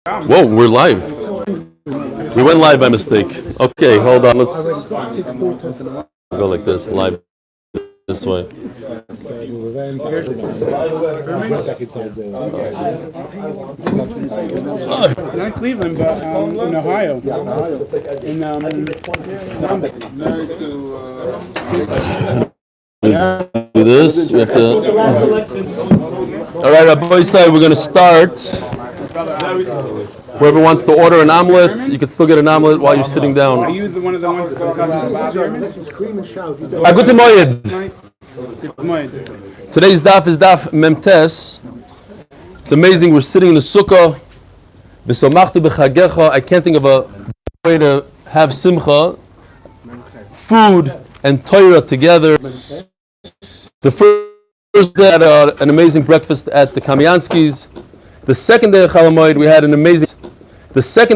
Whoa, we're live. We went live by mistake. Okay, hold on. Let's go like this, live this way. Not Cleveland, but in Ohio. In Columbus. Do this. We have to. All right, Rabbi Isai, we're going to start. Whoever wants to order an omelet, you can still get an omelet while you're sitting down. Are you one of the ones that got German? Guten Morgen. Today's daf is daf Memtes. It's amazing. We're sitting in the sukkah. I can't think of a way to have simcha, food and Torah together. The first day had an amazing breakfast at the Kamyanskis. The second day of Chalamoid, we had an amazing. Basar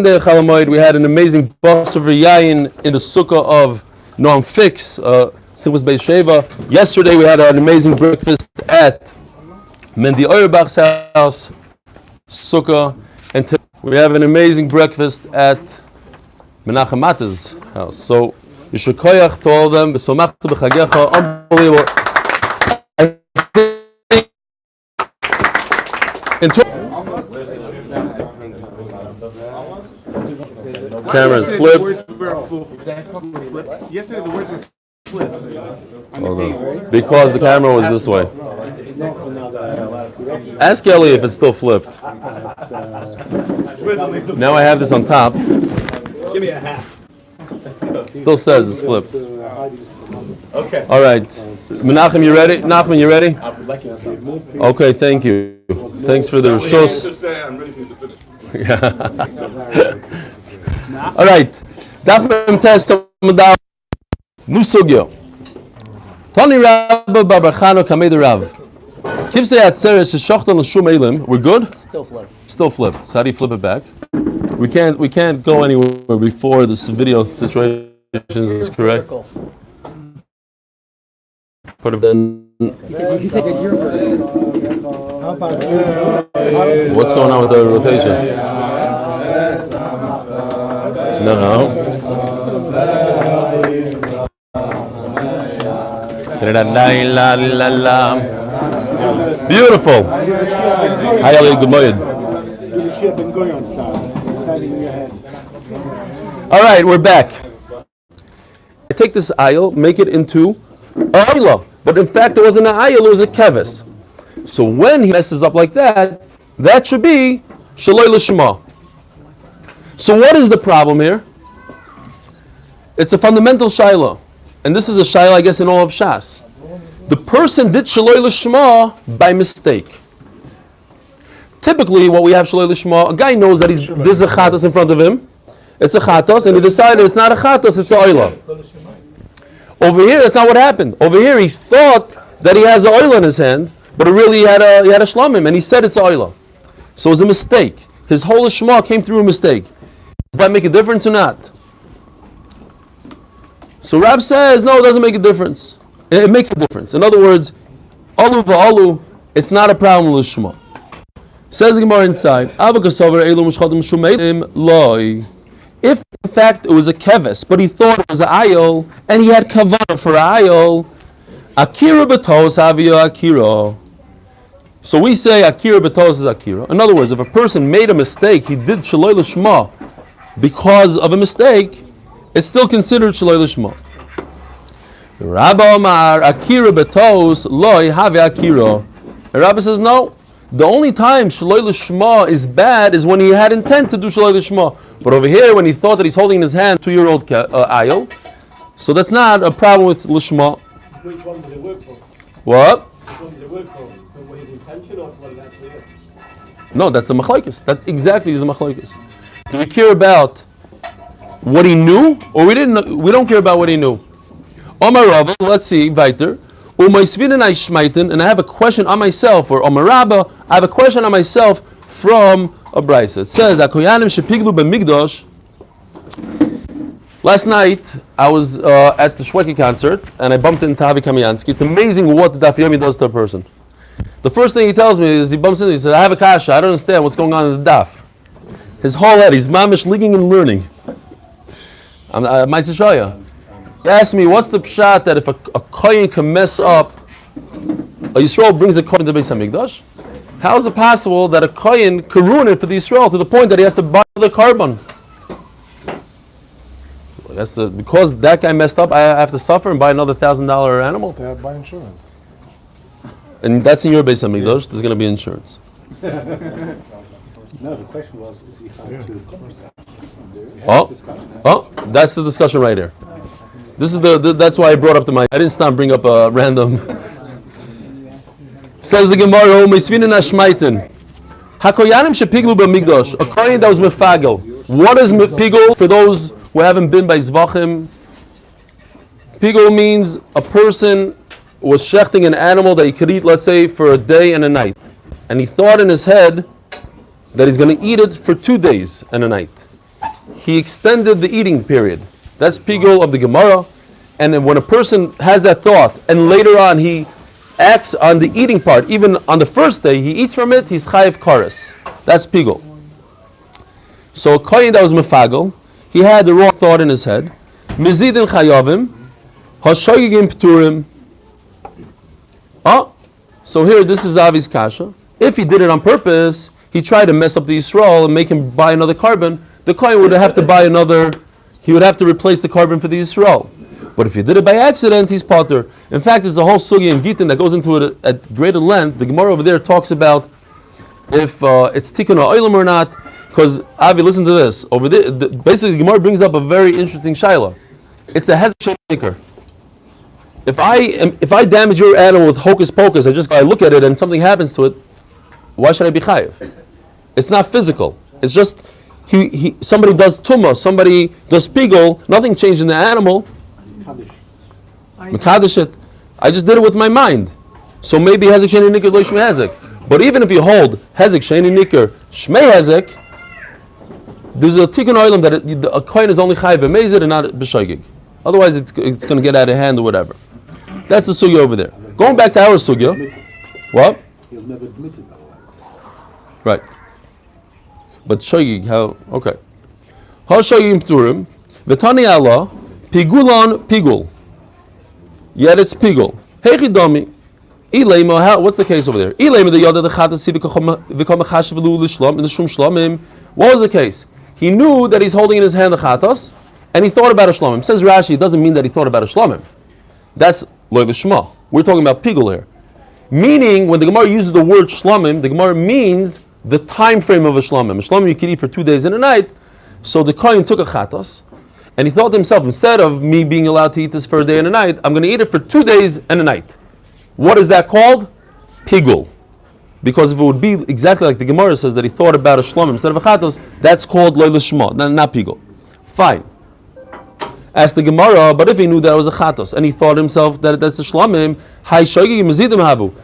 v'yayin in the sukkah of Noam Fix, Simchas Beis Sheva. Yesterday we had an amazing breakfast at Mendy Auerbach's house, sukkah, and today we have an amazing breakfast at Menachos Mata's house. So Yishur Koyach to all of them. B'somachtu b'chagecha. Unbelievable. Cameras flipped. Yesterday the words were flipped. Hold on. Because the camera was this way. Ask Eli if it's still flipped. Now I have this on top. Give me a half. Still says it's flipped. Okay. All right. Menachem, you ready? Nachman, you ready? I would like you to start. Okay, thank you. Thanks for the rishos. I'm ready for you to finish. All right. Daf Memtes Tamadav Nusugyo. Tani Rabba Barbachano Kamed Rav. Kivsei Atzeres Sheshachton L'Shum Elim. We're good? Still flipped. So how do you flip it back? We can't go anywhere before this video situation is correct. Part of then. He said that you're What's going on with the rotation? No. Beautiful. Hi, Ali. Good morning. All right, we're back. I take this aisle, make it into a aisle. But in fact, it wasn't an aisle, it was a kevis. So when he messes up like that, that should be shaloi l'shma. So what is the problem here? It's a fundamental shaila. And this is a shaila, I guess, in all of Shas. The person did shaloi l'shma by mistake. Typically, what we have shaloi l'shma, a guy knows that there's a chatas in front of him. It's a chatas, and he decided it's not a chatas, it's a oila. Over here, that's not what happened. Over here, he thought that he has an oila in his hand, but really he had a shlamim, and he said it's oila. So it was a mistake. His whole shema came through a mistake. Does that make a difference or not? So Rav says, no, it doesn't make a difference. It makes a difference. In other words, alu va'alu, it's not a problem with shema. Says the Gemara inside, if in fact it was a keves, but he thought it was an ayol, and he had kavanah for an ayol, akira betos avia akira. So we say akira betos is akira. In other words, if a person made a mistake, he did shaloi l'shma because of a mistake, it's still considered shaloi l'shma. Rabbi Omar akira betos loy have akira. The Rabbi says no. The only time shaloi l'shma is bad is when he had intent to do shaloi l'shma. But over here, when he thought that he's holding in his hand 2-year-old ayil, so that's not a problem with l'shma. Which one does it work for? What? Which one does it work for? What his intention or what it actually is? No, that's the machlokes. That exactly is the machlokes. Do we care about what he knew, or we didn't? We don't care about what he knew. Omar Rabba, let's see, weiter. And I have a question on myself, or Omar Rabba, I have a question on myself from a brisa. It says, "Akoyanim shepiglu b'migdosh." Last night I was at the Shweki concert and I bumped into Avi Kamyansky. It's amazing what the Daf Yomi does to a person. The first thing he tells me is he bumps into me, he says, "I have a kasha. I don't understand what's going on in the daf." His whole head, he's mamish ligging and learning. Ma'aseh He asked me, what's the pshat that if a kohen can mess up, a Yisrael brings a kohen to the Beis HaMikdash? How is it possible that a kohen can ruin it for the Yisrael to the point that he has to buy the carbon? Because that guy messed up, I have to suffer and buy another $1,000 animal? They have buy insurance. And that's in your Beis HaMikdash, there's going to be insurance. No, the question was, is he allowed to comment that? That's the discussion right here. This is that's why I brought up the mic. I didn't stop bring up a random. Says the Gemara, Meisvinin Ashmaitin. Hakoyanim shepiglu b'mikdash. A kohen that was mefagel. What is pigul for those who haven't been by zvachim? Pigul means a person was shechting an animal that he could eat, let's say, for a day and a night, and he thought in his head that he's going to eat it for 2 days and a night. He extended the eating period. That's pigul of the Gemara. And then when a person has that thought, and later on he acts on the eating part, even on the first day he eats from it, he's chayiv kares. That's pigul. So a kohen that was mefagel, he had the wrong thought in his head. Mizidin chayavim, hashoyigim pturim. So here this is Avi's kasha. If he did it on purpose, he tried to mess up the Yisrael and make him buy another carbon. The kohen would have to buy another. He would have to replace the carbon for the Yisrael. But if he did it by accident, he's potter. In fact, there's a whole sugi in Gitin that goes into it at greater length. The Gemara over there talks about if it's tikkun ha'olam or not. Because Avi, listen to this. Over there, basically, the Gemara brings up a very interesting shaila. It's a hezek shaker. If I damage your animal with hocus pocus, I look at it and something happens to it, why should I be chayiv? It's not physical. It's just somebody does tumah, somebody does pigul, nothing changed in the animal. Mekadosh it. I just did it with my mind. So maybe hezek sheni nikar lo shmei hezek. But even if you hold hezek sheni nikar shmei hezek, there's a tikkun oilam that a kohen is only chayiv b'mezid and not b'shoigig. Otherwise, it's going to get out of hand or whatever. That's the sugya over there. Going back to our sugya, what? He'll never admit it otherwise. Right. But shoigig, how? Okay. Ha shoigim pturim v'tani Allah pigulan pigul. Yet it's pigul. Heichidami. Ilema. What's the case over there? Ilema the yada the chatasi v'kamachashav l'shlam in the shum shlamim. What was the case? He knew that he's holding in his hand the chatas, and he thought about a shlamim. Says Rashi, it doesn't mean that he thought about a shlamim. That's loy v'shma. We're talking about pigul here. Meaning, when the Gemara uses the word shlamim, the Gemara means the time frame of a shlamim. A shlamim you can eat for 2 days and a night. So the kohen took a chatas, and he thought to himself, instead of me being allowed to eat this for a day and a night, I'm going to eat it for 2 days and a night. What is that called? Pigul. Because if it would be exactly like the Gemara says that he thought about a shlamim instead of a chatas, that's called loy l'shma, not pigul. Fine. Asked the Gemara, but if he knew that it was a chatos and he thought himself that that's a shlamim,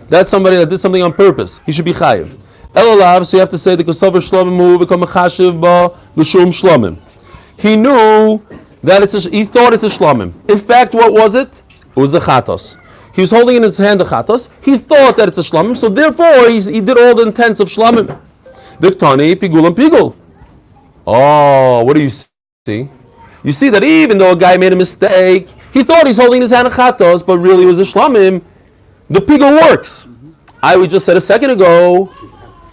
that's somebody that did something on purpose. He should be chayiv. Elolav, so you have to say the kosover shlamim become a chashiv ba l'shum shlamim. He knew that he thought it's a shlamim. In fact, what was it? It was a chatos. He was holding in his hand the chatos. He thought that it's a shlamim, so therefore he did all the intents of shlamim. Viktani pigul and pigul. Oh, what do you see? You see that even though a guy made a mistake, he thought he's holding his hand a chatos, but really it was a shlamim. The pigul works. I just said a second ago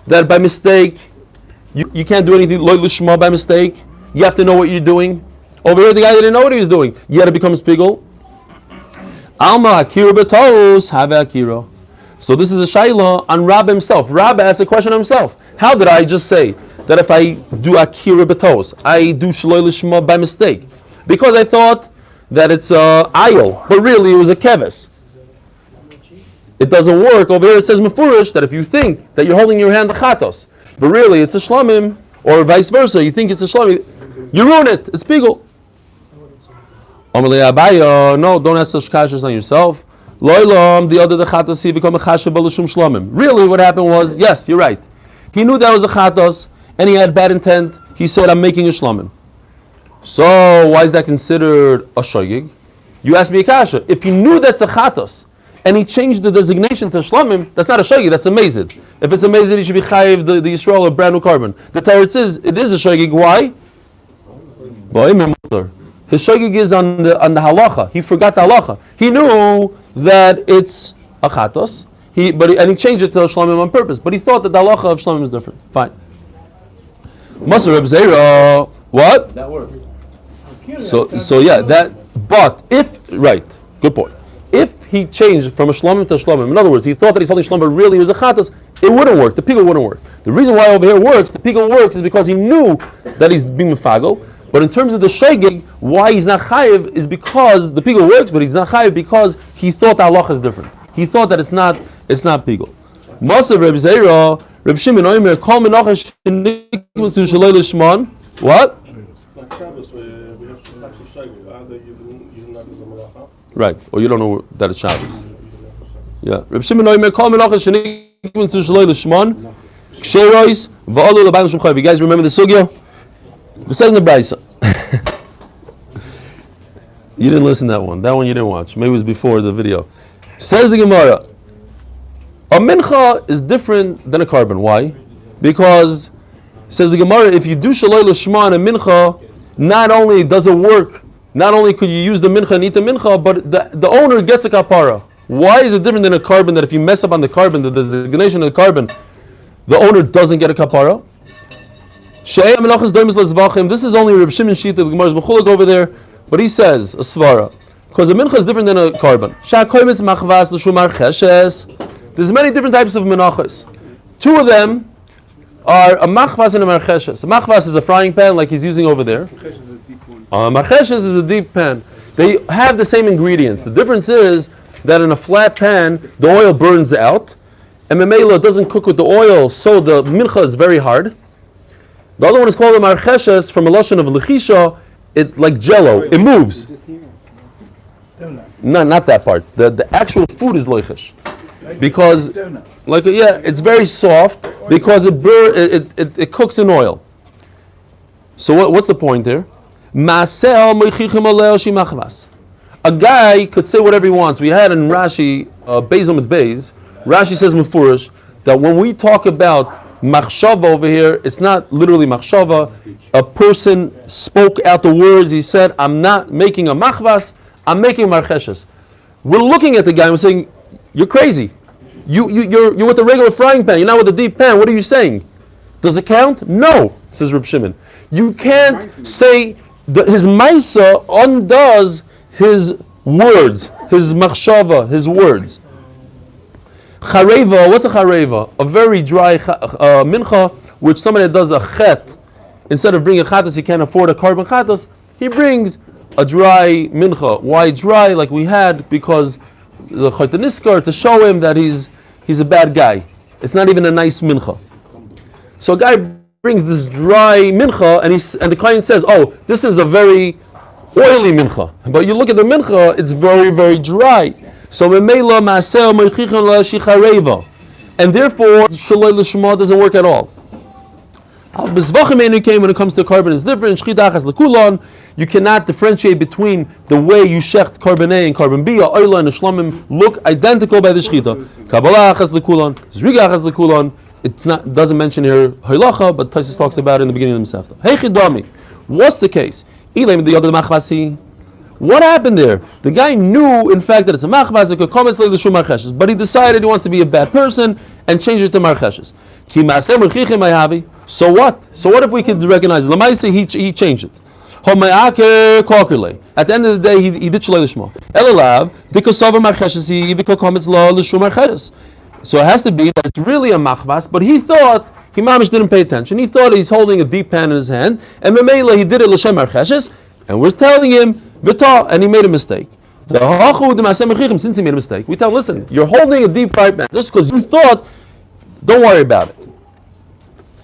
that by mistake, you can't do anything loy l'shma by mistake. You have to know what you're doing. Over here, the guy didn't know what he was doing. Yet it becomes pigul. Alma akira betos have akira. So this is a shayla on Rab himself. Rab asked a question himself. How did I just say that if I do akira betos, I do shaloi l'shma by mistake? Because I thought that it's ayil, but really it was a keves. It doesn't work. Over here it says mefurish that if you think that you're holding your hand the chatos, but really it's a shlamim, or vice versa, you think it's a shlamim, you ruin it. It's pigul. No, don't ask such kashas on yourself. Loilam, the other the chatos become a chashav b'lishum shlamim. Really, what happened was, yes, you're right. He knew that was a chatos, and he had bad intent. He said, "I'm making a shlamim." So why is that considered a shogig? You asked me a kasha. If he knew that's a chatos, and he changed the designation to shlamim, that's not a shogig, that's a mezid. If it's a mezid, he should be chayiv the Yisrael a brand new carbon. The teretz is, it is a shogig. Why? His shogig is on the halacha. He forgot the halacha. He knew that it's a chatos, and he changed it to shlamim on purpose. But he thought that the halacha of shlamim is different. Fine. Masar Reb Zera, what? That works. So yeah, that. But if right, good point. If he changed from a shlamim to a shlamim, in other words, he thought that he's holding shlamim, but really it was a chatos, it wouldn't work. The pigul wouldn't work. The reason why over here works, the pigul works, is because he knew that he's being mefagel. But in terms of the shogig, why he's not chayiv is because the pigul works, but he's not chayiv because he thought the halacha is different. He thought that it's not pigul. Masav Reb Zera, Reb Shimon Omer, Kol Menachos Shenikvin to Shalei Lishman. What? Like Shabbos, we have to touch the shaggy. Either you not do the malacha. Right, or you don't know that it's Shabbos. Yeah. Reb Shimon Omer, Kol Menachos Shenikvin to Shalei Lishman. Ksherois v'alu l'bayim shum chayiv. You guys remember the sugya? It says in the Brisa. You didn't listen to that one. That one you didn't watch. Maybe it was before the video. Says the Gemara, a mincha is different than a carbon. Why? Because, says the Gemara, if you do shaloi l'shma and a mincha, not only does it work, not only could you use the mincha and eat the mincha, but the owner gets a kapara. Why is it different than a carbon that if you mess up on the carbon, the designation of the carbon, the owner doesn't get a kapara? This is only Reb Shimon Shita, the Gemara's Bechulak over there, but he says, a svara, because a mincha is different than a carbon. There's many different types of menachos. Two of them are a machvas and a marcheshes. A machvas is a frying pan like he's using over there. A marcheshes is a deep pan. They have the same ingredients. The difference is that in a flat pan, the oil burns out, and memela doesn't cook with the oil, so the mincha is very hard. The other one is called a marcheshes from a lashon of lechisha. It like jello. It moves. No, not that part. The actual food is loichish, because it's very soft because it cooks in oil. So what's the point there? A guy could say whatever he wants. We had in Rashi Beis Amud Beis. Rashi says mefurish that when we talk about machshava over here, it's not literally machshava. A person spoke out the words. He said, "I'm not making a machvas. I'm making a marcheshes." We're looking at the guy and we're saying, "You're crazy. You're with a regular frying pan. You're not with a deep pan. What are you saying? Does it count?" No, says Reb Shimon. You can't say his maisa undoes his words, his machshava, his words. Chareva, what's a chareva? A very dry mincha, which somebody that does a chet, instead of bringing a chatas, he can't afford a carbon chatas, he brings a dry mincha. Why dry? Like we had, because the chaytaniskar, to show him that he's a bad guy. It's not even a nice mincha. So a guy brings this dry mincha, and the client says, "Oh, this is a very oily mincha." But you look at the mincha, it's very, very dry. So memela maaseh meichichon la'shichareva, and therefore shaloi l'shma doesn't work at all. When it comes to carbon, it's different. You cannot differentiate between the way you shecht carbon A and carbon B. Oila and shlamim look identical by the shchita. Kabbalah achas lekulon, zriga achas lekulon. Doesn't mention here halacha, but Taisus talks about it in the beginning of the Masechta. Hey chidami, what's the case? What happened there? The guy knew, in fact, that it's a machvas, it could come and slay the shum marcheshes, but he decided he wants to be a bad person and change it to marcheshes. So what? So what if we could recognize Lamaisa? He changed it. At the end of the day, he did shalei l'shma. Elalav dikasavar marcheshes he v'kokomets lo l'shum marcheshes. So it has to be that it's really a machvas, but he thought he mamish didn't pay attention. He thought he's holding a deep pan in his hand, and memela he did it l'shem marcheshes, and we're telling him v'ta, and he made a mistake. Since he made a mistake, we tell him, listen, you're holding a deep fry pan just because you thought. Don't worry about it.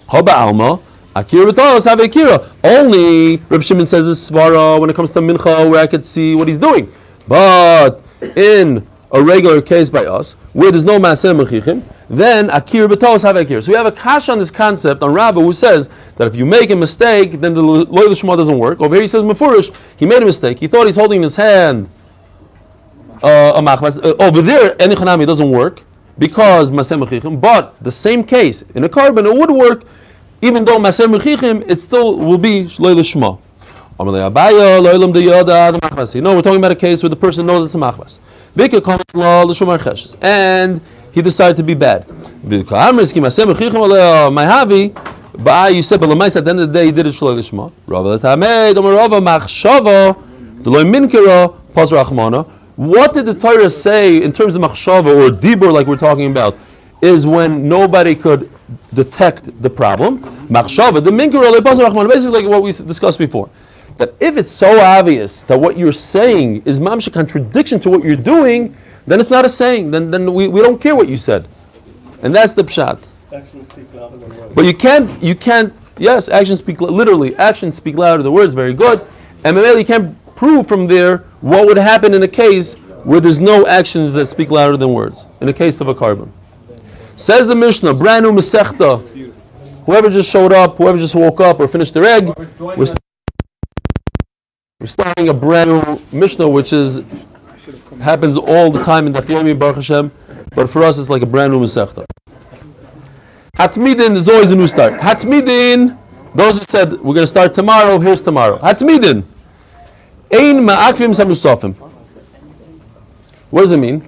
Haba alma, akira v'talos have akira. Only Reb Shimon says this svara when it comes to mincha, where I could see what he's doing. But in a regular case by us, where there's no maaseh mechichim, then akira v'talos have akira. So we have a kash on this concept on Rabbah who says that if you make a mistake, then the loy l'shma doesn't work. Over here he says mefurish, he made a mistake. He thought he's holding in his hand a machmas. Over there, any chanami doesn't work because maseh mechichim. But the same case in a carbon, it would work, even though maseh mechichim, it still will be shloi lishma. No, we're talking about a case where the person knows it's a machmas. And he decided to be bad. You said, but at the end of the day, he did it shloi lishma. What did the Torah say in terms of machshava or dibur, like we're talking about, is when nobody could detect the problem. Machshava, the minkara, basically like what we discussed before. That if it's so obvious that what you're saying is mamsha contradiction to what you're doing, then it's not a saying. Then we don't care what you said, and that's the pshat. Actions speak louder than words. But you can't. Yes, actions speak literally. Actions speak louder than words. Very good. And you can't prove from there what would happen in a case where there's no actions that speak louder than words. In the case of a carbon, says the Mishnah, brand new Masechta. Whoever just showed up, whoever just woke up or finished their egg, we're starting a brand new Mishnah, which happens all the time in Daf Yomi, Baruch Hashem, but for us it's like a brand new Masechta. Hatmidin is always a new start. Hatmidin, those who said we're going to start tomorrow, here's tomorrow. Hatmidin, ein ma'akvim samusafim. What does it mean?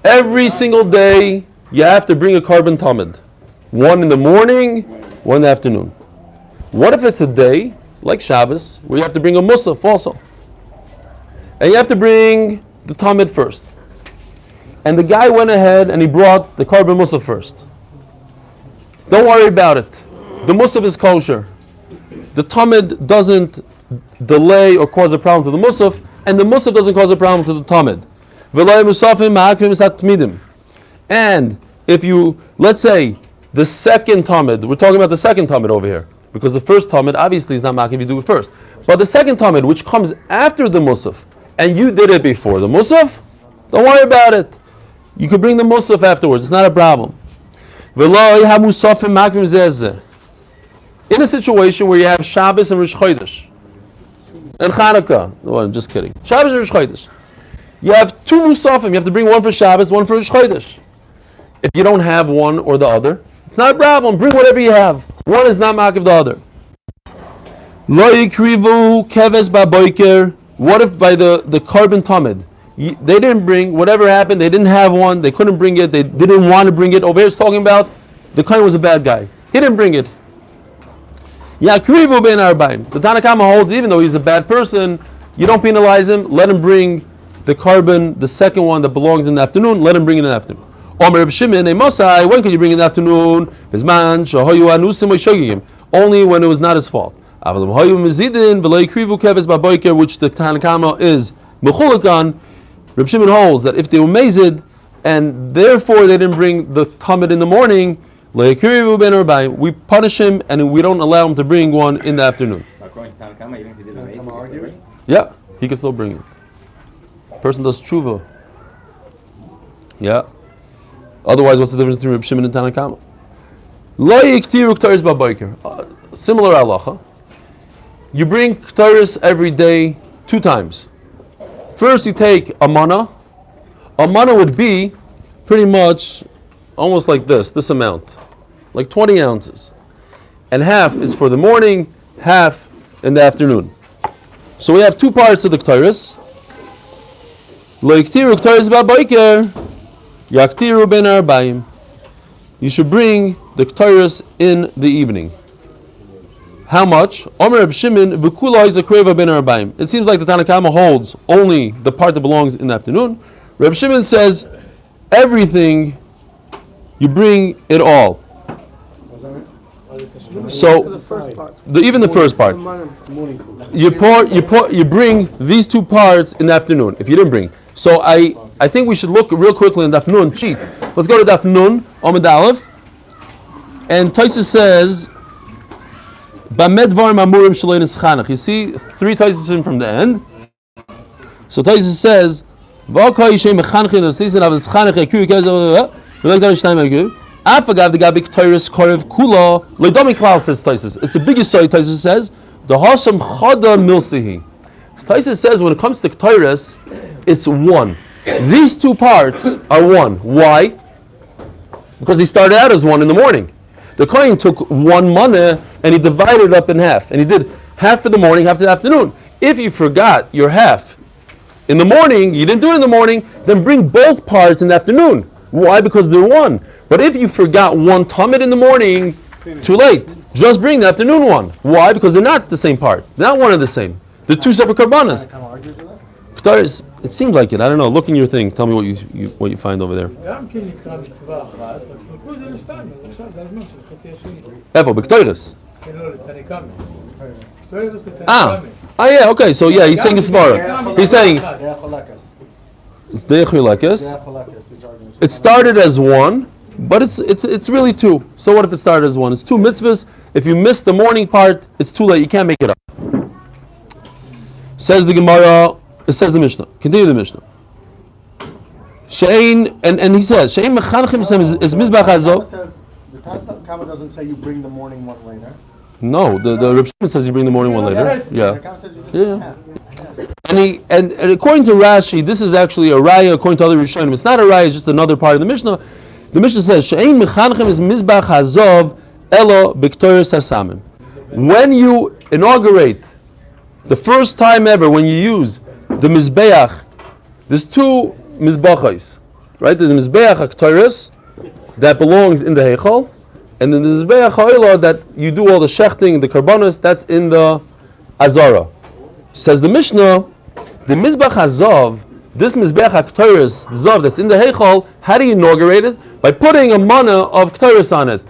Every single day you have to bring a carbon tamid. One in the morning, one in the afternoon. What if it's a day, like Shabbos, where you have to bring a musaf also? And you have to bring the tamid first. And the guy went ahead and he brought the carbon musaf first. Don't worry about it. The musaf is kosher. The tamid doesn't delay or cause a problem to the musaf, and the musaf doesn't cause a problem to the tamid. And if you, let's say, the second tamid, we're talking about the second tamid over here, because the first tamid obviously is not makiv, you do it first. But the second tamid, which comes after the musaf, and you did it before the musaf, don't worry about it. You could bring the musaf afterwards, it's not a problem. In a situation where you have Shabbos and Rosh Chodesh, and Chanukah, no, I'm just kidding. Shabbos and Rosh Chodesh. You have two musafim, you have to bring one for Shabbos, one for Rosh Chodesh. If you don't have one or the other, it's not a problem, bring whatever you have. One is not makiv the other. Lo yikrivu keves ba'boiker. What if by the carbon tamid, they didn't bring, whatever happened, they didn't have one, they couldn't bring it, they didn't want to bring it. Over here it's talking about the kohen was a bad guy. He didn't bring it. Yakrivu ben arbaim. The Tanna Kama holds, even though he's a bad person, you don't penalize him, let him bring the carbon, the second one that belongs in the afternoon, let him bring it in the afternoon. Omer Reb Shimon, Mosai, when can you bring it in the afternoon? Only when it was not his fault. Which the Tanna Kama is mechulek on. Reb Shimon holds that if they were mazid and therefore they didn't bring the tamid in the morning, we punish him and we don't allow him to bring one in the afternoon. Yeah, he can still bring it. Person does tshuva. Yeah. Otherwise, what's the difference between Reb Shimon and Tanna Kama? Similar halacha. You bring ktaris every day 2 times. First, you take a mana. A mana would be pretty much almost like this amount, like 20 ounces. And half is for the morning, half in the afternoon. So we have 2 parts of the ktaris. You should bring the ktaris in the evening. How much? It seems like the Tanna Kama holds only the part that belongs in the afternoon. Reb Shimon says everything, you bring it all. So even the first part, you bring these 2 parts in the afternoon. If you didn't bring, so I think we should look real quickly in Daf Nun. Cheat. Let's go to Daf Nun, Amud Aleph, and Tosfos says, you see 3 Tosfos from the end. So Tosfos says, it's the biggest side. Tosfos says, the Hasam Chada Milsihi. Tosfos says when it comes to Ketores, it's one. These two parts are one. Why? Because he started out as one in the morning. The Kohen took one maneh and he divided it up in half. And he did half in the morning, half in the afternoon. If you forgot your half in the morning, you didn't do it in the morning, then bring both parts in the afternoon. Why? Because they're one. But if you forgot one tamid in the morning, too late. Just bring the afternoon one. Why? Because they're not the same part. They're not one and the same. They're two separate karbanas. It seems like it. I don't know. Look in your thing. Tell me what you find over there. Evo, b'ktoiris. Yeah, okay. So yeah, he's saying a svara. He's saying it's deyachulekes. It started as one, but it's really two. So what if it started as one? It's two mitzvahs. If you miss the morning part, it's too late. You can't make it up. Says the Gemara. It says the Mishnah. Continue the Mishnah. Shein and he says Shein mechanchim is mizbach hazov. The Kama doesn't say you bring the morning one later. No, the Reb Shimon says you bring the morning one later. Yeah. And according to Rashi, this is actually a raya. According to other Rishonim, it's not a raya. It's just another part of the Mishnah. The Mishnah says Shein mechanchim is mizbach hazov elo b'ktoris hasamim. When you inaugurate the first time ever, when you use the mizbeach, there's two mizbachos, right? There's the mizbeach haktoris that belongs in the heichal, and then the mizbeach ha'olah that you do all the shechting, the karbanos, that's in the azara. Says the Mishnah, the mizbach hazav, this mizbeach haktoris, zav that's in the heichal, how do you inaugurate it? By putting a mana of ktoris on it,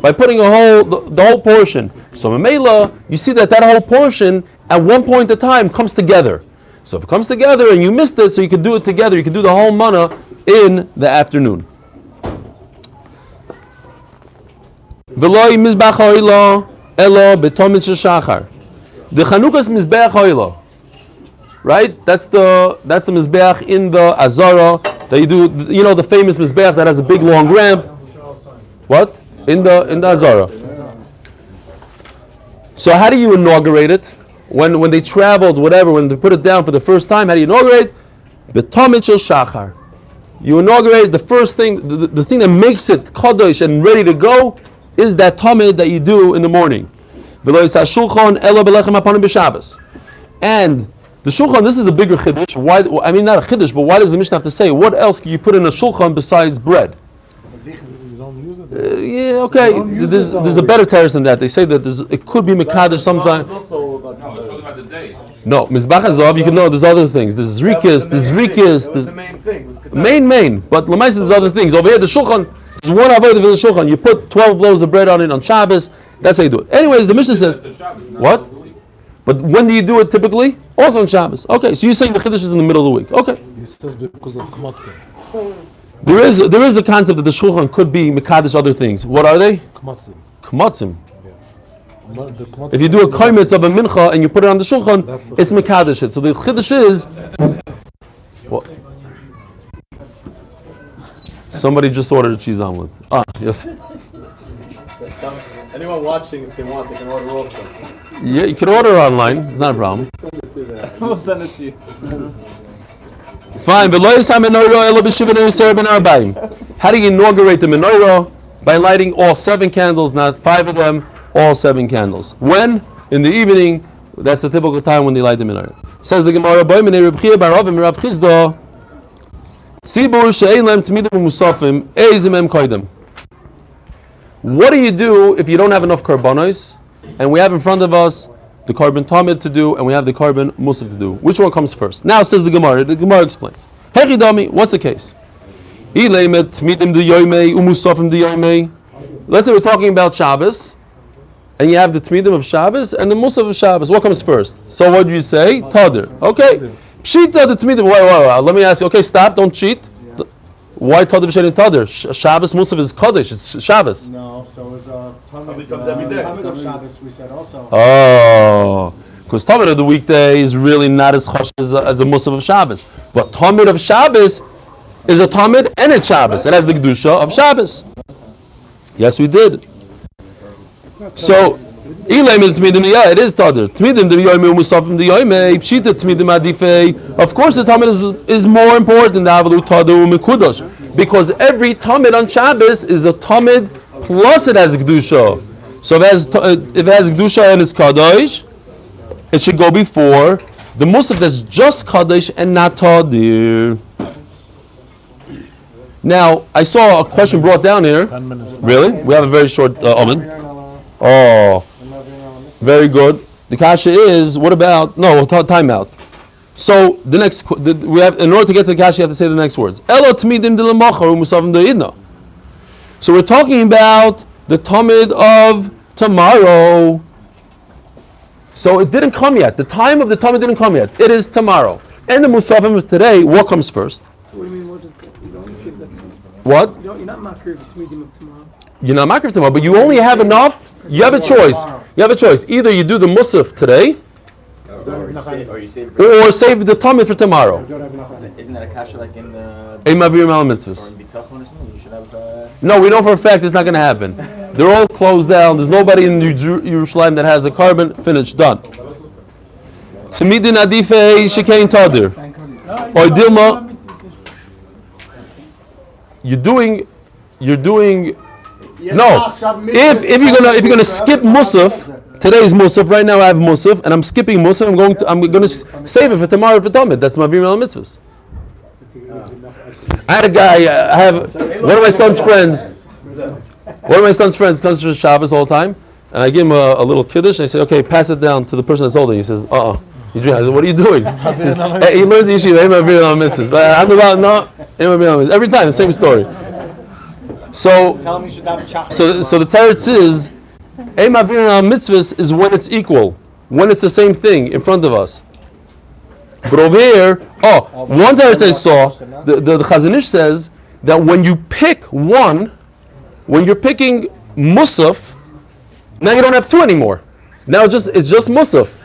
by putting the whole portion. So Mamela, you see that whole portion at one point in time comes together. So if it comes together and you missed it, so you could do it together, you could do the whole mana in the afternoon. V'loi mizbach ha'olah elo b'tomid shachar. The Chanukas mizbeach ha'olah, right? That's the mizbeach in the azara that you do. You know the famous mizbeach that has a big long ramp. What? In the azara. So how do you inaugurate it? When they traveled, whatever, when they put it down for the first time, how do you inaugurate? B'tomid shel shachar. You inaugurate the first thing, the thing that makes it kadosh and ready to go is that tamid that you do in the morning. And the shulchan, this is a bigger chiddush. Why? I mean, not a chiddush, but why does the Mishnah have to say what else can you put in a shulchan besides bread? Yeah, okay. There's a better terrace than that. They say that it could be mekadosh sometimes. No, mizbach hazav. You can know there's other things. There's zrikas. There's the main thing. Main. But lemaisa there's other things. Over here, the shulchan. There's one avodah for the shulchan. You put 12 loaves of bread on it on Shabbos. That's how you do it. Anyways, the Mishnah says what? But when do you do it typically? Also on Shabbos. Okay, so you're saying the chiddush is in the middle of the week. Okay. He says because of kmotzim. There is a concept that the shulchan could be mekadosh other things. What are they? Kmotzim. If you do a kaimitz of a mincha and you put it on the shulchan, it's mekadosh it. So the chiddush is what? Somebody just ordered a cheese omelet. Yes. Anyone watching, if they want, they can order also. Yeah, you can order online. It's not a problem. We'll send it to you. Fine. How do you inaugurate the menorah? By lighting all 7 candles, not 5 of them, all 7 candles. When? In the evening. That's the typical time when they light the menorah. Says the Gemara, what do you do if you don't have enough karbanos, and we have in front of us the carbon tamid to do, and we have the carbon musaf to do? Which one comes first? Now says the Gemara. The Gemara explains. Hechidami, what's the case? Let's say we're talking about Shabbos, and you have the tmidim of Shabbos and the musaf of Shabbos. What comes first? So what do you say? Tadir. Okay. Pshita the tmidim. Wait. Let me ask you. Okay, stop. Don't cheat. Why tadir v'shein tadir? Shabbos musaf is kodesh. It's Shabbos. No, so it's Tamid comes every day. Shabbos we said also. Oh, because tamid of the weekday is really not as chosh as a musaf of Shabbos. But tamid of Shabbos is a tamid and it's Shabbos. It has the kedusha of Shabbos. Yes, we did. So Eli Tmidim, yeah, it is Tadir. Tmidim the Yoime Musafim the Yoime, Pshita Tmidim Adifei. Of course, the Tamid is more important than Avalu Tadu Mikudosh. Because every Tamid on Shabbos is a Tamid plus it has Gdusha. So if it has Gdusha and it's Kadosh, it should go before the Musaf that's just Kadosh and not Tadir. Now, I saw a question brought down here. Really? We have a very short omen. Oh, very good. The kasha is, what about, no, time out. So, the next, we have, in order to get to the kasha, you have to say the next words. So we're talking about the Tamid of tomorrow. So it didn't come yet. The time of the Tamid didn't come yet. It is tomorrow. And the Musafim of today, what comes first? What do you mean, what is that? You don't give that time. What? You're not makriv to meet him of tomorrow. You're not makriv tomorrow, but you only have enough. You have a choice. You have a choice. Either you do the Musaf today, Or you save or save the Tamid for tomorrow. Isn't that a kasha like in the Mavir Mal Mitzvahs. Bitachon or something? You should have No, we know for a fact it's not going to happen. They're all closed down. There's nobody in Yerushalayim that has a carbon. Finished. Done. Tamidin Adifei Shekain Tadir. Or Dilma. You're doing. No. If you're gonna skip Musaf, today's Musaf. Right now I have Musaf, and I'm skipping Musaf. I'm gonna save it for tomorrow for Talmud. That's Mavir Mal Mitzvahs. I had a guy. I have one of my son's friends. One of my son's friends comes to Shabbos all the time, and I give him a little kiddush, and I say, "Okay, pass it down to the person that's holding." He says, You drink. I said, "What are you doing?" He says, "Hey, he learned the yeshiva. Ain't Mavir Mal Mitzvahs." But I'm about no. Ain't Mavir Mal Mitzvahs. Every time, the same story. So the teretz is, Ein Mavir Al Mitzvahs is when it's equal, when it's the same thing in front of us. But over here, one teretz I saw, the Chazon Ish says that when you pick one, when you're picking Musaf, now you don't have two anymore. Now it's just Musaf.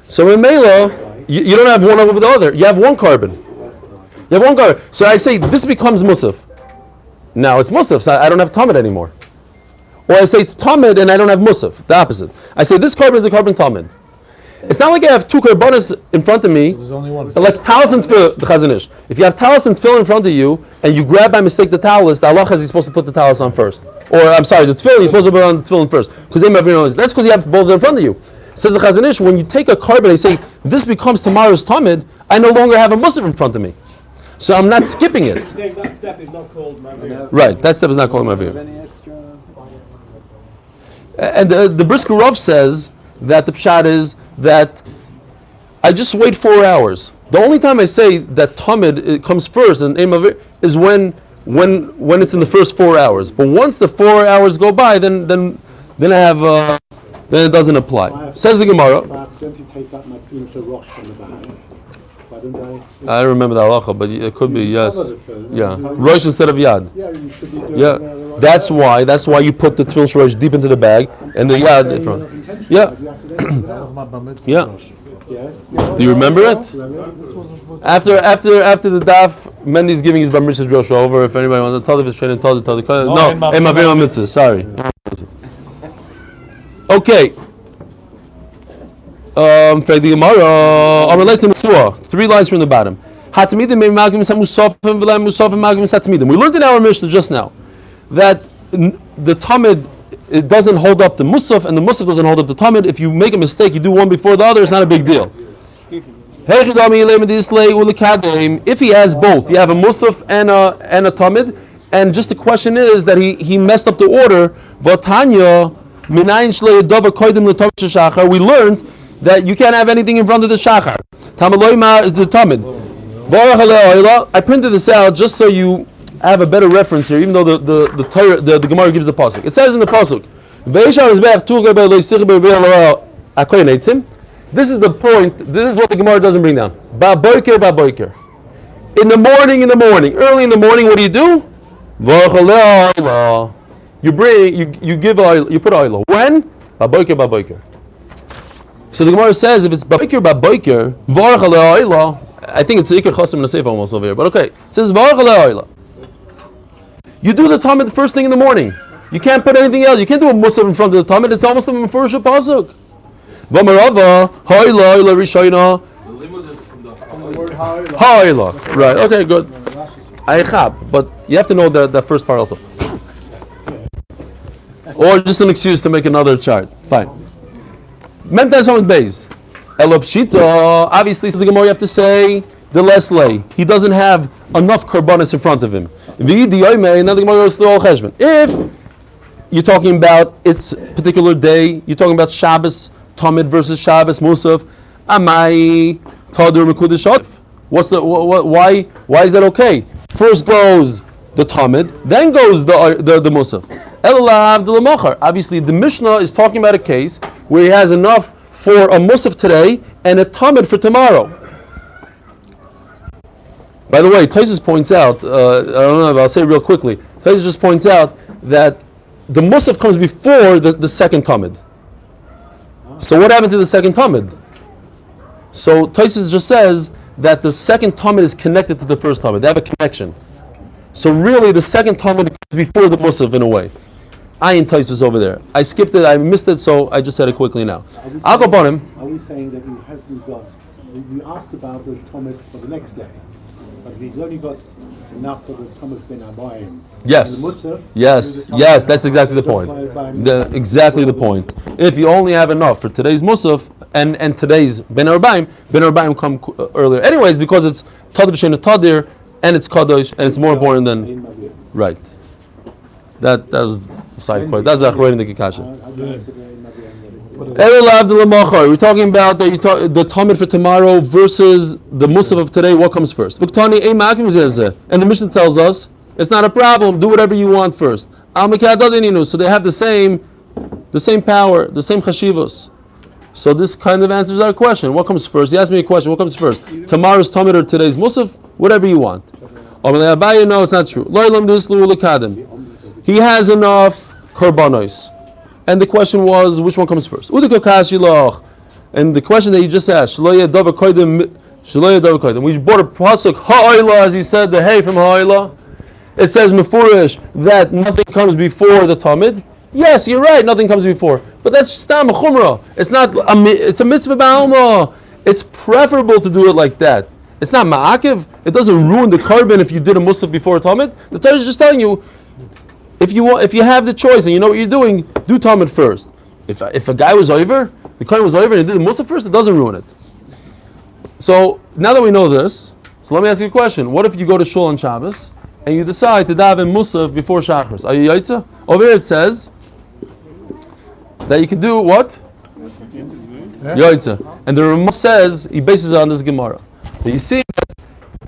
So in Mela, you don't have one over the other. You have one carbon. You have one carbon. So I say this becomes Musaf. Now it's Musaf, so I don't have Tamid anymore. Or I say it's Tamid and I don't have Musaf, the opposite. I say this carbon is a carbon Tamid. It's not like I have two carbonas in front of me, There's only one. like talis and tefillah, the Chazon Ish. If you have talis and tefillah in front of you, and you grab by mistake the talis, the halacha is you're supposed to put the talis on first. Or, I'm sorry, the tefillah, you're supposed to put on the tefillah first. Because that's because you have both of them in front of you. Says the Chazon Ish, when you take a carbon and say, this becomes tomorrow's Tamid, I no longer have a Musaf in front of me. So I'm not skipping it. That step is not called Mavir. Right, that step is not called Mavir. And the Brisker Rav says that the pshat is that I just wait 4 hours. The only time I say that Tamid comes first and Ein Mavir is when it's in the first 4 hours. But once the 4 hours go by, then I have then it doesn't apply. Says the Gemara. I don't remember the halacha, but it could be yes. Yeah, Rosh instead of Yad. Yeah, that's why you put the Tefillin Rosh deep into the bag and the Yad in front. Yeah. Yeah. Do you remember it? After the Daf, Mendy's giving his Bar Mitzvah Rosh over. If anybody wants to tell his training, tell. No, Ein Mavir Al Mitzvah. Sorry. Okay. For the Gemara, three lines from the bottom. We learned in our Mishnah just now that the Tamid, it doesn't hold up the Musaf, and the Musaf doesn't hold up the Tamid. If you make a mistake, you do one before the other, it's not a big deal. If he has both, you have a Musaf and a Tamid, and just the question is that he messed up the order. We learned that you can't have anything in front of the Shachar. The Tamid. I printed this out just so you have a better reference here, even though the Gemara gives the pasuk. It says in the pasuk, this is the point. This is what the Gemara doesn't bring down. In the morning, early in the morning, what do? You put oil. When? Baboiker. So the Gemara says if it's baboiker, I think it's ikar chosim and a seif almost over here, but okay. It says you do the Tamid the first thing in the morning. You can't put anything else. You can't do a musaf in front of the Talmud. It's almost a mefurish pasuk. V'marava ha'ila ila rishayna. Ha'ila. Right. Okay. Good. Aychab. But you have to know that first part also. Or just an excuse to make another chart. Fine. Memtas on Beis. Elopshita. Obviously, the Gemara you have to say the less lay. He doesn't have enough karbanis in front of him. Now the Gemara goes through all cheshbon. If you're talking about its particular day, you're talking about Shabbos Tamid versus Shabbos Musaf. Amai Tadur Mekudesh. What's the why is that okay? First goes the Tamid, then goes the Musaf. Obviously, the Mishnah is talking about a case where he has enough for a Musaf today and a Tamid for tomorrow. By the way, Taisus points out, I don't know, but I'll say it real quickly. Taisus just points out that the Musaf comes before the second Tamid. So what happened to the second Tamid? So Taisus just says that the second Tamid is connected to the first Tamid. They have a connection. So really, the second Talmud is before the Musaf in a way. Ayin Taisus over there. I skipped it, I missed it, so I just said it quickly now. I'll go on him. Are we saying that he hasn't got, we asked about the Talmud for the next day, but he's only got enough for the Talmud ben Abayim. Yes. The Musaf, Yes, that's exactly the point. Exactly the point. If you only have enough for today's Musaf and today's Ben Arbaim come earlier. Anyways, because it's Tadir B'Shein Tadir, and it's Kadosh, and it's more important than... Right. That was a side point. That's Achroin in the Kikasha. We're talking about the Talmud for tomorrow versus the Musaf of today. What comes first? And the Mishnah tells us, it's not a problem. Do whatever you want first. So they have the same power, the same chashivos. So this kind of answers our question. What comes first? He asked me a question. What comes first? Tomorrow's Talmud or today's Musaf? Whatever you want. No, it's not true. He has enough korbanos. And the question was, which one comes first? And the question that you just asked, we brought a pasuk ha'ila, as he said, the hay from ha'ila. It says mefurish that nothing comes before the Talmud. Yes, you're right, nothing comes before. But that's stam chumrah. It's a mitzvah ba'alma. It's preferable to do it like that. It's not ma'akiv. It doesn't ruin the carbon if you did a musaf before a Talmud. The Torah is just telling you, if you have the choice and you know what you're doing, do Talmud first. If a guy was over, the Kohen was over and he did the musaf first, it doesn't ruin it. So now that we know this, so let me ask you a question. What if you go to shul on Shabbos and you decide to daven musaf before Shachris? Are you yaitza? Over here it says that you can do what? Yaitza. And the Ramah says, he bases it on this Gemara. But you see that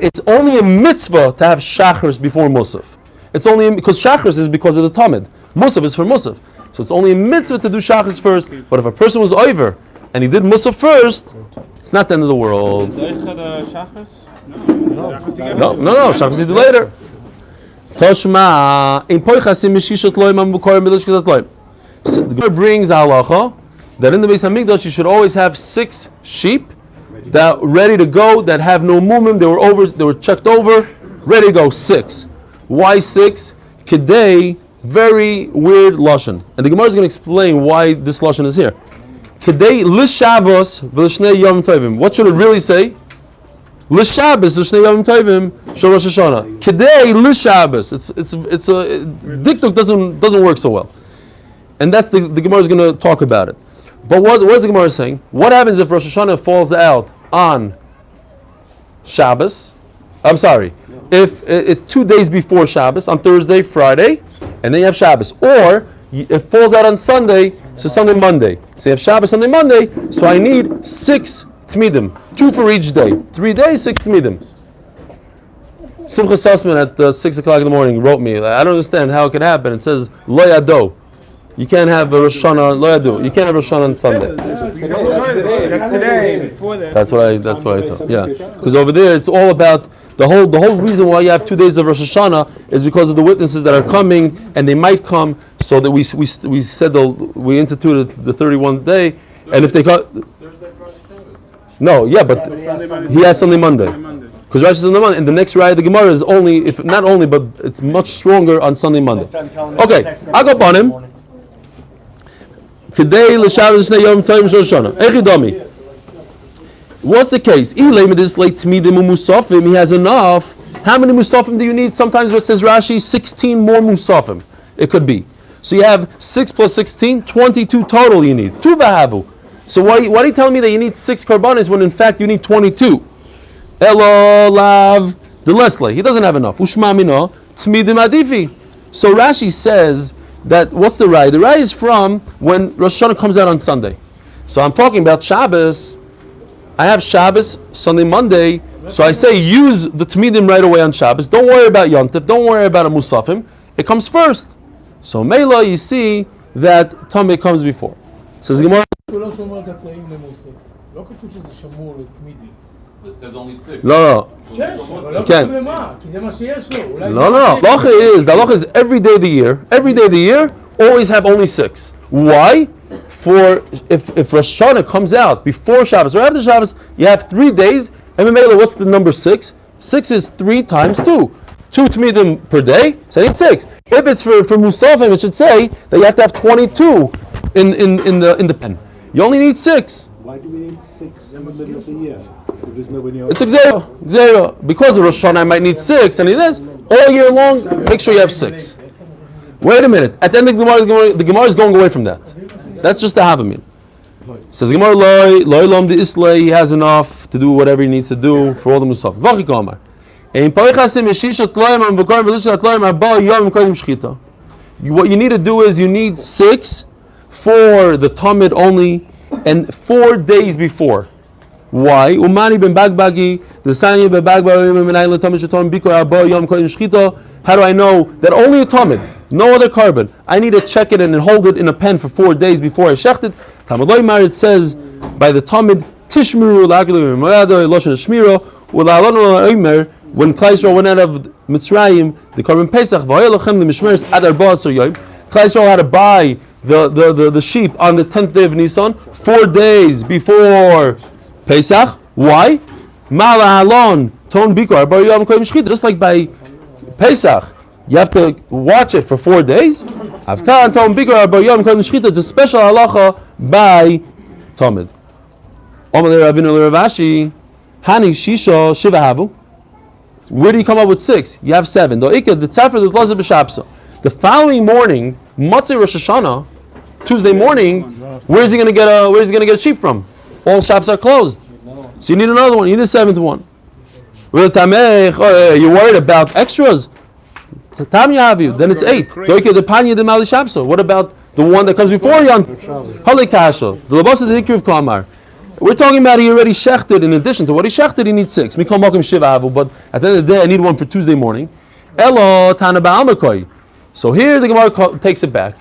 it's only a mitzvah to have Shachris before musaf. It's only because Shachris is because of the Talmud. Musaf is for musaf. So it's only a mitzvah to do Shachris first. But if a person was over and he did musaf first, it's not the end of the world. No, Shachris you do later. Toshma in poichasim mishishat loim amvukorim b'lishkazat loim. The Gemara brings a halacha that in the Beis Hamikdash you should always have 6 sheep that ready to go, that have no movement. They were checked over, ready to go. 6. Why 6? Kedei, very weird lashon, and the Gemara is going to explain why this lashon is here. Kedei l'Shabbos v'l'shnei yom tovim. What should it really say? L'Shabbos v'l'shnei yom tovim shel Rosh Hashanah. Kedei l'Shabbos. It's a diktuk doesn't work so well, and that's the Gemara is going to talk about it. But what is the Gemara saying? What happens if Rosh Hashanah falls out on Shabbos? I'm sorry. If 2 days before Shabbos, on Thursday, Friday, and then you have Shabbos. Or it falls out on Sunday, so Sunday, Monday. So you have Shabbos, Sunday, Monday, so I need 6 tmidim. 2 for each day. 3 days, 6 tmidim. Simcha Sussman at 6 o'clock in the morning wrote me, I don't understand how it could happen. It says, Lo Yado. You can't have a Rosh Hashanah, Lo Yadu. You can't have Rosh Hashanah on Sunday. That's today. Before that. That's what I thought. Yeah, because over there it's all about the whole reason why you have 2 days of Rosh Hashanah is because of the witnesses that are coming and they might come. So that we said we instituted the 31st day, and if they got Thursday, Friday, Shabbos. no, yeah, but he has Sunday, Monday. Because Rashi says on the Monday, and the next raya the Gemara is only, if not only, but it's much stronger on Sunday, Monday. Okay, I'll go upon him. Kedei l'Shabbos shnei yom tovim shel Shana. Echidomi. What's the case? He has enough. How many musafim do you need? Sometimes what says Rashi, 16 more musafim. It could be. So you have 6 plus 16, 22 total you need. Tu vahavu. So why are you telling me that you need 6 karbanis when in fact you need 22? Elo lav the Leslie. He doesn't have enough. Ushma mino tmidim adifi. So Rashi says that what's the raya? The raya is from when Rosh Hashanah comes out on Sunday. So I'm talking about Shabbos. I have Shabbos, Sunday, Monday. So I say use the tmidim right away on Shabbos. Don't worry about Yontif. Don't worry about a musafim. It comes first. So Mela, you see that Tomei comes before. Says Gemara. It says only 6. No. Ken. No. The halacha is every day of the year. Every day of the year, always have only 6. Why? For if Rosh Hashanah comes out before Shabbos or after Shabbos, you have 3 days. And Mela, what's the number 6? 6 is 3 times 2. 2 tmidim per day, so I need 6. If it's for musafim, it should say that you have to have 22 in the pen. You only need 6. Why do we need 6 in the middle of the year? If there's nobody else. It's Xero. Because of Rosh Hashanah, I might need 6, and it is all year long. Make sure you have 6. Wait a minute. At the end of the Gemara is going away from that. That's just the Havamim. Says Gemara, loy lom de islay. He has enough to do whatever he needs to do for all the musafim. Vachikamar. What you need to do is you need 6 for the Talmud only and 4 days before. Why? Umani ben bagbagi, the Sanya ben bagbagi. How do I know that only a Talmud, no other carbon? I need to check it and hold it in a pen for 4 days before I shecht it. Talmud Loymar, it says by the Talmud Tishmiru la'akelu b'moyado loshen shmiro u'la'alonu la'omer. When Klai Yisrael went out of Mitzrayim, the Korban Pesach, v'ayelochem l'mishmeres adar ba'asar yom. Klai Yisrael had to buy the sheep on the 10th day of Nisan, 4 days before Pesach. Why? Ma'lahalon ton bikor bar yom koyim shchita. Just like by Pesach, you have to watch it for 4 days. Avkan ton bikor bar yom koyim shchita. It's a special halacha by Talmud. Omer Ravinu Ravashi Hani Shisha Shiva Havu. Where do you come up with 6? You have 7. The following morning, Matzah Rosh Hashanah, Tuesday morning, where's he going to get a sheep from? All shops are closed. So you need another one. You need a 7th one. You're worried about extras? Then it's 8. What about the one that comes before Yom? Holy Kasha. The Labasa the Dikri of Kamar. We're talking about he already shechted. In addition to what he shechted, he needs 6. But at the end of the day, I need one for Tuesday morning. Elo Tana Ba'almakoi. So here the Gemara takes it back.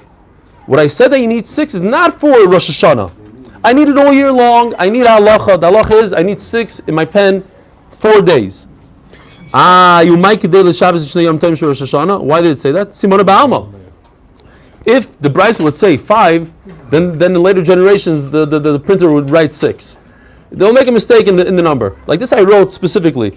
What I said that you need 6 is not for Rosh Hashanah. I need it all year long. I need halacha. The halacha is I need 6 in my pen, 4 days. You might kedei l'Shabbos shnei yom tovim shel Rosh Hashanah. Why did it say that? Simona Ba'alma. If the Brisa would say 5, then in later generations the printer would write 6. They'll make a mistake in the number. Like this, I wrote specifically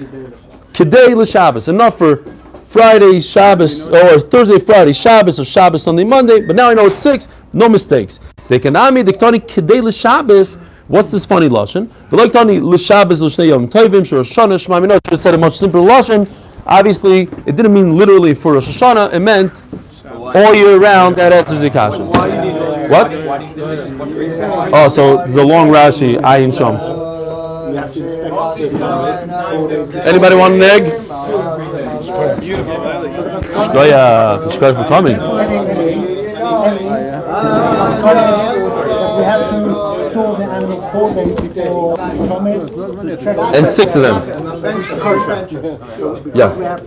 kedei l'Shabbos, enough for Friday, Shabbos, or Thursday, Friday, Shabbos, or Shabbos, Sunday, Monday. But now I know it's 6. No mistakes. Dekanami diktoni kedei l'Shabbos. What's this funny lashon? V'loiktoni l'Shabbos l'shnei yom tovim shel Rosh Hashanah shema minot. It said a much simpler lashon. Obviously, it didn't mean literally for Rosh Hashanah. It meant all year round. That answers the question. What? Oh, so there's a long Rashi. Ayin Sham. Anybody want an egg? Shkoya for coming. We have to store the animals 4 days before Tomid. And 6 of them. Yeah.